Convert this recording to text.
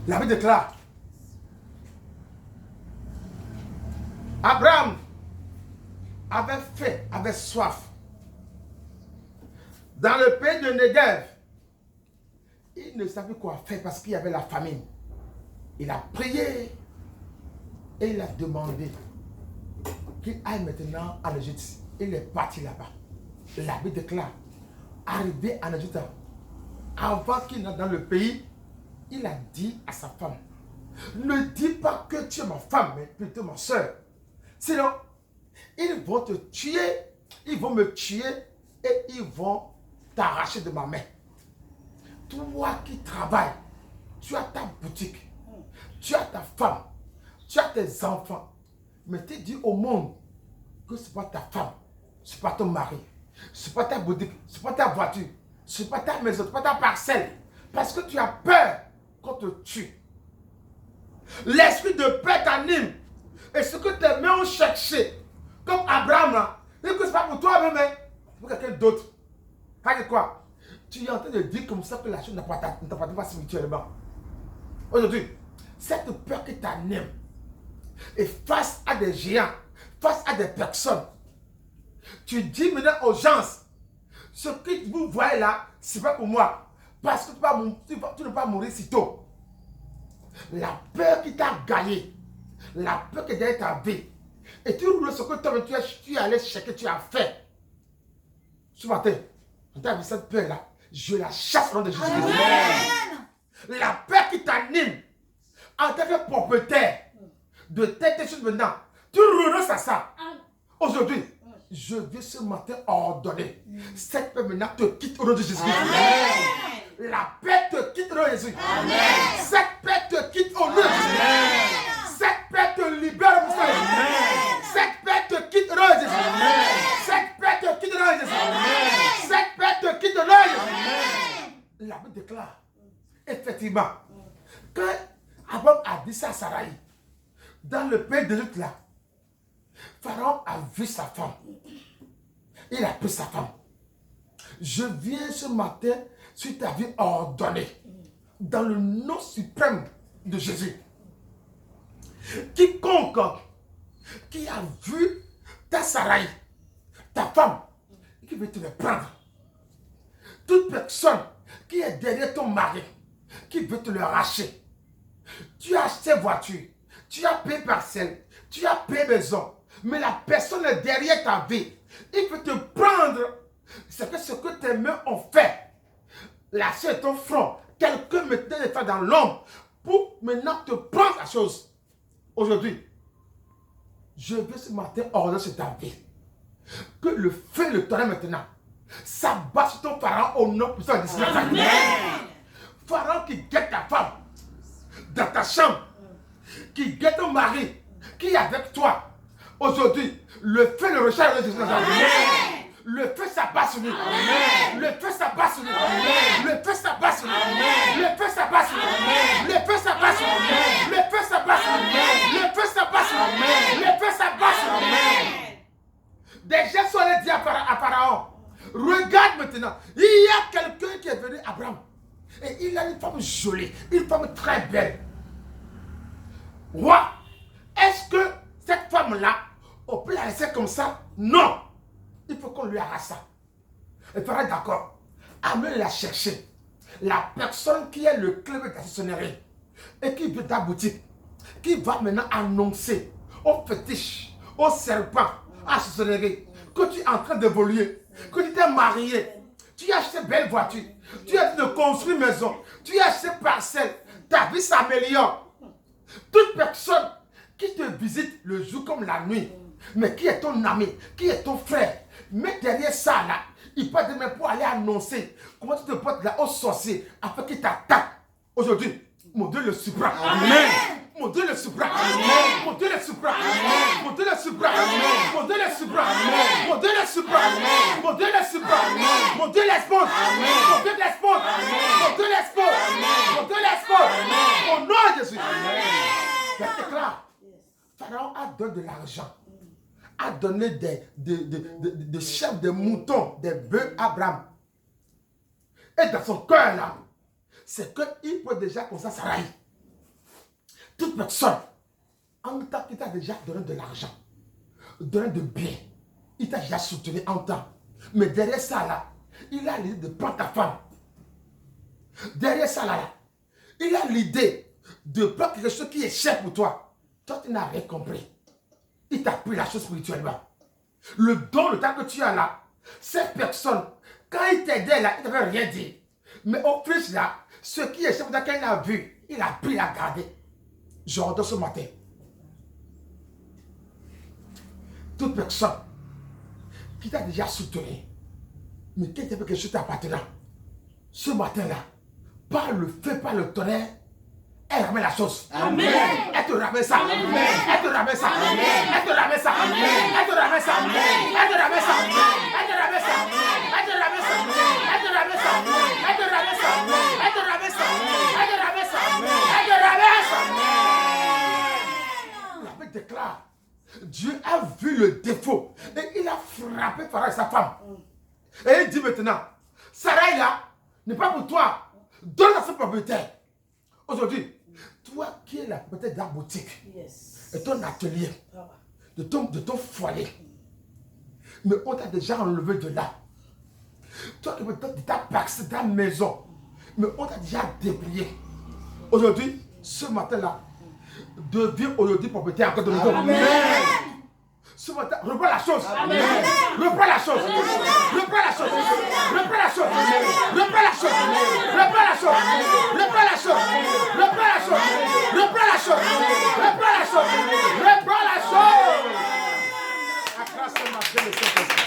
La Bible déclare, Abraham avait faim, avait soif. Dans le pays de Negev, il ne savait quoi faire parce qu'il y avait la famine. Il a prié et il a demandé qu'il aille maintenant en Égypte. Il est parti là-bas. La Bible déclare, arrivé en Égypte, avant qu'il n'entre dans le pays, il a dit à sa femme, ne dis pas que tu es ma femme, mais plutôt ma soeur. Sinon, ils vont te tuer, ils vont me tuer et ils vont t'arracher de ma main. Toi qui travailles, tu as ta boutique, tu as ta femme, tu as tes enfants, mais tu dis au monde que ce n'est pas ta femme, ce n'est pas ton mari, ce n'est pas ta boutique, ce n'est pas ta voiture, ce n'est pas ta maison, ce n'est pas ta parcelle, parce que tu as peur qu'on te tue. L'esprit de paix t'anime. Et ce que tes mains ont cherché, comme Abraham, ce n'est pas pour toi-même, c'est pour quelqu'un d'autre. Regarde quoi? Tu es en train de dire comme ça que la chose ne t'appartient pas spirituellement. Aujourd'hui, cette peur qui t'anime, et face à des géants, face à des personnes, tu dis maintenant aux gens, ce que vous voyez là, ce n'est pas pour moi. Parce que tu ne vas pas mourir si tôt. La peur qui t'a gagné, la peur qui est derrière ta vie, et tu roules ce que toi tu es allé chercher, tu as fait. Ce matin, quand tu as vu cette peur-là, je la chasse au nom de Jésus-Christ. La peur qui t'anime, en tant que propriétaire de telle chose maintenant, tu renonces à ça. Aujourd'hui, je viens ce matin ordonner. Cette peur maintenant te quitte au nom de Jésus-Christ. La paix te quitte au nom de Jésus. Cette paix te quitte au nom de Jésus. Cette paix te libère pour ça. Cette paix te quitte au nom de Jésus. Cette paix te quitte au nom de Jésus. Cette paix te quitte au nom de Jésus. La Bible déclare, effectivement, quand Abraham a dit ça à Sarai, dans le pays d'Égypte là, Pharaon a vu sa femme. Il a pris sa femme. Je viens ce matin sur ta vie ordonnée, dans le nom suprême de Jésus. Quiconque qui a vu ta Sarai, ta femme, qui veut te le prendre, toute personne qui est derrière ton mari, qui veut te le arracher, tu as acheté voiture, tu as payé parcelle, tu as payé maison, mais la personne est derrière ta vie, il veut te prendre. C'est que ce que tes mains ont fait, la chair de ton front, quelqu'un mettait les femmes dans l'ombre pour maintenant te prendre la chose. Aujourd'hui, je veux ce matin ordonner sur ta vie que le feu de ton âme maintenant s'abat sur ton pharaon au nom puissant de Jésus. Pharaon qui guette ta femme dans ta chambre, qui guette ton mari, qui est avec toi. Aujourd'hui, le feu le recharge de Jésus. Le feu s'abat sur lui. Le feu s'abat sur lui. Le feu s'abat sur lui. Le feu s'abat sur lui. Le feu s'abat sur lui. Le feu s'abat sur lui. Le feu s'abat sur lui. Le feu s'abat sur lui. Des gens sont allés dire à Pharaon, regarde maintenant, il y a quelqu'un qui est venu, Abraham, et il a une femme jolie, une femme très belle. Roi, est-ce que cette femme-là, on peut la laisser comme ça? Non. Il faut qu'on lui arrache ça. Et tu est d'accord. Amène la chercher. La personne qui est le clé de ta sorcellerie et qui veut ta boutique, qui va maintenant annoncer aux fétiches, aux serpents, à la sorcellerie, que tu es en train d'évoluer, que tu t'es marié, tu as acheté belle voiture, tu as de construire maison, tu as acheté parcelle, ta vie s'améliore. Toute personne qui te visite le jour comme la nuit, mais qui est ton ami, qui est ton frère, mais derrière ça là, il peut demain pour aller annoncer comment tu te portes là aux sorciers afin qu'ils t'attaquent. Aujourd'hui, mon Dieu le supra. Amen. Mon Dieu le supra. Amen. Mon Dieu le supra. Amen. Mon Dieu le supra. Amen. Mon Dieu le supra. Amen. Mon Dieu le supra. Amen. Mon Dieu le supra. Amen. Mon Dieu l'expose. Amen. Mon Dieu l'expose. Amen. Mon Dieu l'expose. Amen. Mon Dieu l'expose. Amen. Au nom de Jésus. Amen. C'est clair. Pharaon a donné de l'argent, a donné des chèvres, des moutons, des bœufs à Abraham. Et dans son cœur là, c'est qu'il peut déjà comme ça Sarai. Toute personne, en tant qu'il t'a déjà donné de l'argent, donné de biens, il t'a déjà soutenu en temps. Mais derrière ça, là, il a l'idée de prendre ta femme. Derrière ça, là, il a l'idée de prendre quelque chose qui est cher pour toi. Toi, tu n'as rien compris. Il t'a pris la chose spirituellement. Le don, le temps que tu as là, cette personne, quand il t'aidait là, il ne t'avait rien dit. Mais au plus là, ce qui est cher pour toi, quand il a vu, il a pris, il a gardé. J'ordonne ce matin. Toute personne qui t'a déjà soutenu, mais qui t'a fait quelque chose t'appartenant, ce matin-là, par le feu, par le tonnerre, elle ramène la chose. Amen. Elle te ramène ça. Amen. Elle te ramène ça. Amen. Elle te ramène ça. Amen. Elle te ramène ça. Amen. Elle te ramène ça. Amen. Elle te ramène ça. Elle te ramène ça. Elle te ramène ça. Elle te ramène ça. Elle te ramène ça. Elle te ramène ça. Elle te ramène ça. La Bible déclare, Dieu a vu le défaut et il a frappé Pharaon et sa femme. Et il dit maintenant, Sarai là n'est pas pour toi. Donne à ce propriétaire. Aujourd'hui, toi qui es la propriétaire de la boutique, de ton atelier, de ton foyer, mais on t'a déjà enlevé de là. Toi qui es de ta pax, de ta maison, mais on t'a déjà débrouillé. Aujourd'hui, ce matin-là, deviens aujourd'hui propriétaire encore de nouveau. Amen. Ce matin, reprends la chose. Amen. Reprends la chose. Reprends la chose. Reprends la chose. Reprends la chose. Reprends la chose. Reprends la chose. Reprends la chose. Reprends la chose. Reprends la chose. Reprends la chose. La grâce de ma vie,